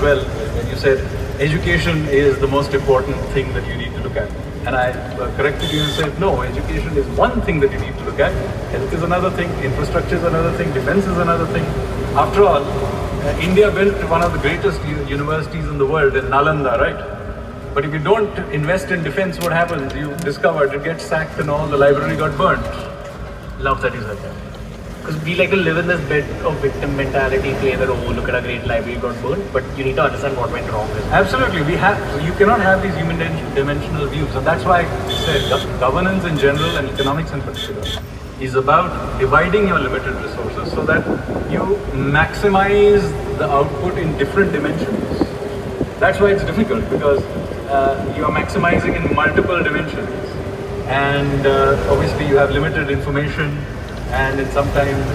well when you said education is the most important thing that you need to look at. And I corrected you and said, no, education is one thing that you need to look at. Health is another thing, infrastructure is another thing, defense is another thing. After all, India built one of the greatest universities in the world in Nalanda, right? But if you don't invest in defense, what happens? You discovered it gets sacked and all, the library got burnt. Love that you said that. Because we like to live in this bit of victim mentality, play the role, look at a great library got burned, but you need to understand what went wrong with it. Absolutely, you cannot have these human dimensional views, and that's why I said governance in general and economics in particular is about dividing your limited resources so that you maximize the output in different dimensions. That's why it's difficult, because you are maximizing in multiple dimensions, and obviously you have limited information, and sometimes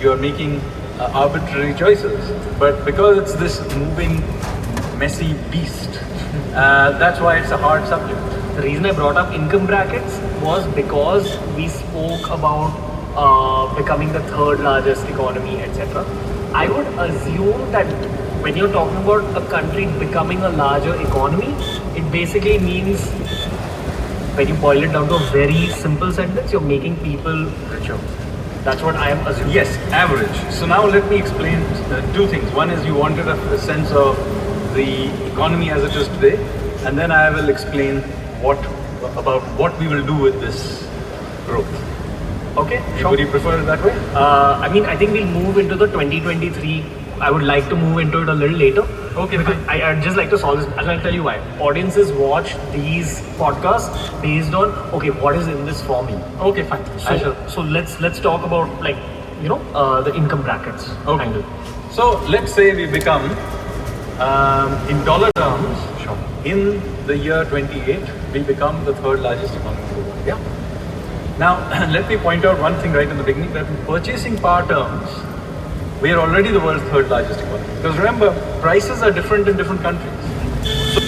you are making arbitrary choices. But because it's this moving, messy beast, that's why it's a hard subject. The reason I brought up income brackets was because we spoke about becoming the third largest economy, etc. I would assume that when you're talking about a country becoming a larger economy, it basically means, when you boil it down to a very simple sentence, you're making people richer. That's what I am assuming. Yes, average. So now let me explain two things. One is you wanted a sense of the economy as it is today, and then I will explain about what we will do with this growth. Okay, sure. Would you prefer it that way? I think we'll move into the 2023. I would like to move into it a little later. Okay, because I'd just like to solve this, and I'll tell you why. Audiences watch these podcasts based on, okay, what is in this for me? Okay, fine. So let's talk about the income brackets. Okay. Angle. So let's say we become, in dollar terms, Sure. in the year 28, we become the third largest economy in the world. Yeah. Now, let me point out one thing right in the beginning, that in purchasing power terms, we are already the world's third largest economy. Because remember, prices are different in different countries. So